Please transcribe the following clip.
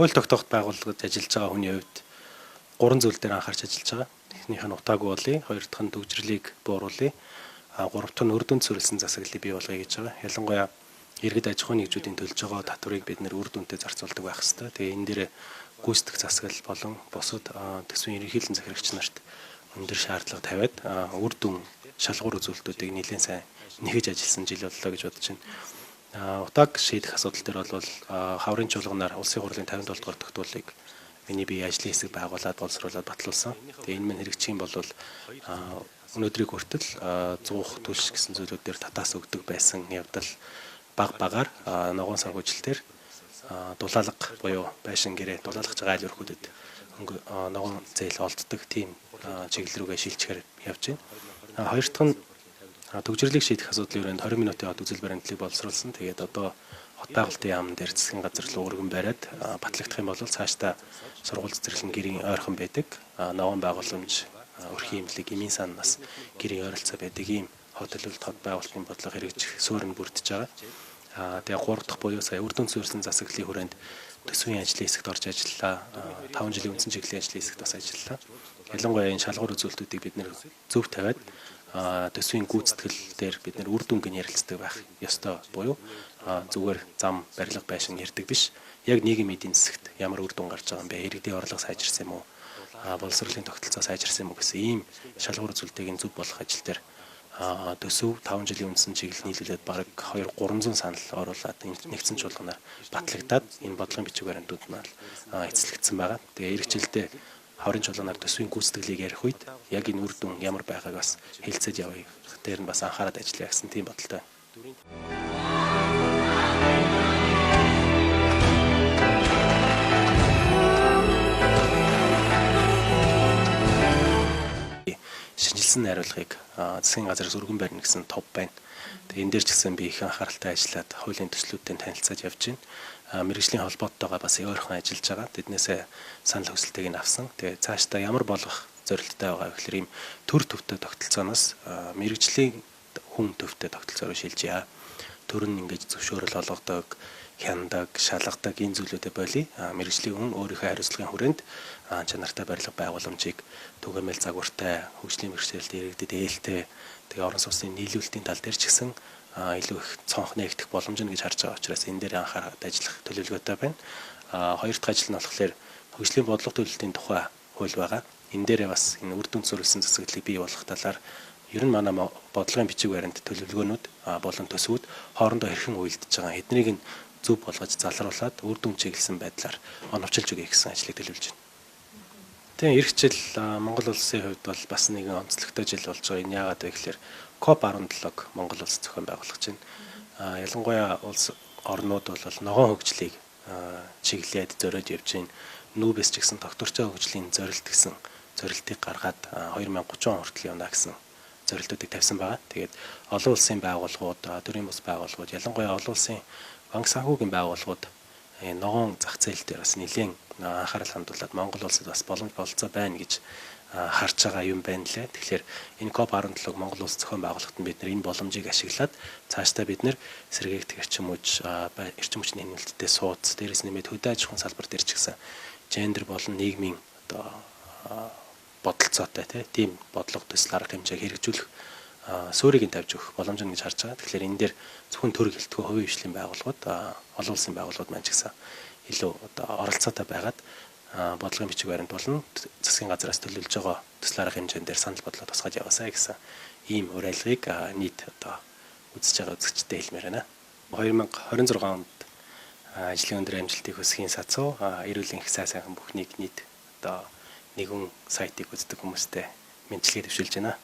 хууль тогтооход байгууллагад ажиллаж байгаа хүний хувьд 3 зүйл дээр анхаарч ажиллаж байгаа. Эхнийх нь утаагүй болъё, хоёр дахь нь төгжрлийг бууруулъя, гурав дахь нь үр дүнд суурилсан засаглалыг бий болгоё гэж байгаа. Ялангуяа иргэд аж ахуйн нэгжүүдийн төлж байгаа татварыг бид нэр үр дүнтэй зарцуулдаг байх ёстой. Тэгээ энэ дээр гүйцэтгэх засаглал болон бусад төсвийн ерөнхийлөн захирагч нарт өндөр шаардлага тавиад үр дүн шалгуур үзүүлэлтүүдийг нэлээд сайн нэгж ажилласан жил боллоо гэж бодож байна. Утааг шийдэх асуудал дээр бол хаврын чуулганаар улсын хурлын 57 дугаар тогтоолыг миний бие ажлын хэсэг байгуулад боловсруулад батлуулсан. Тэгээ энэ мань хэрэгжих юм бол өнөөдрийг хүртэл 100 түлш гэсэн зүйлүүд дээр татаас өгдөг байсан явдал багаар ногоон санхүүжилтээр дулаалга буюу байшин гэрээ дулаалгаж байгаа айл өрхүүдэд ногоон зээл олддог тийм чиглэл рүүгээ шилжчихээр явж байна. Хоёр дахь нь төгжрлийг шийдэх асуудлын хүрээнд 20 минутын хот үзэл баримтлалыг боловсруулсан. Тэгээд одоо хот байгуулалтын яамн дээр засгийн газар руу өргөн бариад батлагдах юм бол цаашдаа сургууль цэцэрлэгийн гэрийн ойрхон байдаг. Ногоон байгууламж, өрхийн имлэг, эмийн санаас гэрийн ойролцоо байдаг ийм хот төлөвлөлт хот байгуулалтын бодлого хэрэгжих суурь нь бүрдэж байгаа. Тэгээ 3 дахь буюу сая үр дүнд суурилсан засаглалын хүрээнд төсвийн ажлын хэсэгт орж ажиллалаа. 5 жилийн үндсэн чиглэлийн ажлын хэсэгт бас ажиллалаа. Ялангуяа энэ шалгуур үзүүлэлтүүдийг бид нэр зөв тавиад төсвийн гүйцэтгэл дээр бид нэр үр дүнг нь ярилцдаг байх ёстой буюу зүгээр зам барилга байшин ярддаг биш. Яг нийгмийн эдийн засагт ямар үр дүн гарч байгаа юм бэ? Иргэдийн орлого сайжирсан юм уу? Боловсролын тогтолцоо сайжирсан юм уу гэсэн ийм шалгуур үзүүлэлтийг зөв болгох ажил дээр төсөв 5 жилийн үндсэн чиглэл нийлүүлээд бараг 200-300 санал оруулаад нэгдсэн чуулганаар батлагдаад энэ бодлогын бичиг баримтууд маань эцэлэгдсэн байгаа. Тэгээ эх жилдээ хаврын чуулганаар төсвийн гүйцэтгэлийг ярих үед яг энэ үр дүн ямар байгааг бас хэлцэж явъя. Тэр нь бас анхаарал ажиллая гэсэн тийм бодолтой. Шинжилсэн найруулгыг засгийн газраас өргөн барина гэсэн тов байна. Тэгээ энэ дээр ч гэсэн би их анхааралтай ажиллаад хуулийн төслүүдтэй танилцаад явж байна. Мэргэжлийн холбооттойгоо бас ойрхон ажиллаж байгаа. Тэднээсээ санал хүсэлтийг нь авсан. Тэгээ цаашдаа ямар болгох зорилттой байгаа вэ гэхээр ийм төр төвтэй тогтолцооноос мэргэжлийн хүн төвтэй тогтолцоор шилжиж. Төр нь ингэж зөвшөөрөл олгодог, хяндаг, шалгадаг энэ зүйлүүдэд болий. Мэргэжлийн хүн өөрийнхөө хариуцлагын хүрээнд чанартай барилга байгууламжийг түгээмэл загвартай, хөгжлийн бэрхшээлтэй иргэдэд ээлтэй, тэгээ орон сууцны нийлүүлэлтийн тал дээр ч гэсэн илүү их цонх нээгдэх боломж нь гэж харж байгаа учраас энэ дээр анхаарал ажиллах төлөвлөгөөтэй байна. Хоёр дахь ажил нь болохоор хөгжлийн бодлого төлөлтийн тухай хууль байгаа. Энэ дээрээ бас энэ үр дүнд суурилсан засаглалыг бий болгох талаар ер нь манай бодлогын бичиг баримт төлөвлөгөөнүүд болон төсвүүд хоорондоо хэрхэн уялдаж байгаа. Эднийг нь зөв болгож залруулад үр дүн чиглэсэн байдлаар оновчилж өгье гэсэн ажлыг төлөвлөж байна. Тэгээ эх жил Монгол улсын хувьд бол бас нэгэн онцлогтой жил болж байгаа. Энэ яагаад вэ гэхээр COP17-г Монгол улс зохион байгуулж байна. Ялангуяа улс орнууд бол ногоон хөгжлийг чиглээд зориод явж байна. Нүүбэс ч гэсэн тогтвортой хөгжлийн зорилт гэсэн зорилтыг гаргаад 2030 он хүртэл явна гэсэн зорилтуудыг тавьсан байгаа. Тэгээд олон улсын байгууллагууд, төрийн бус байгууллагууд, ялангуяа олон улсын банк санхүүгийн байгууллагууд ногоон зах зээл дээр бас нэлээд анхаарал хандуулад Монгол улсад бас болцоо байна гэж харж байгаа юм байна лээ. Тэгэхээр энэ COP17-г Монгол улс зохион байгуулалтад бид энэ боломжийг ашиглаад цаашдаа бид сэргээгдэх эрчим хүчний хяналттай сууц, дээрээс нэмээд хөдөө аж ахуйн салбар дээр ч гэсэн гендер болон нийгмийн бодолцоотой тийм бодлого төсөл арга хэмжээг хэрэгжүүлэх суурийг нь тавьж өгөх боломж нь гэж харж байгаа. Тэгэхээр энэ дээр зөвхөн төр гэлтгөө хувийн хвшлийн байгууллагууд, олон улсын байгууллагууд маань ч гэсэн илүү оролцоотой байгаад бодлогын бичиг баримт болон засгийн газраас төлөвлөж байгаа төсөл арга хэмжээнд дээр санал бодлого тусгаж яваасаа гэсэн ийм уриалгыг нийт үзэж байгаа үзэгчдэд хэлмээр байна. 2026 онд ажлын өндөр амжилтыг хүсхийн сацуу эрүүл энх сайхан бүхнийг нийт нэгэн сайтыг үздэг хүмүүстээ мэдчилгээ төвшүүлж байна.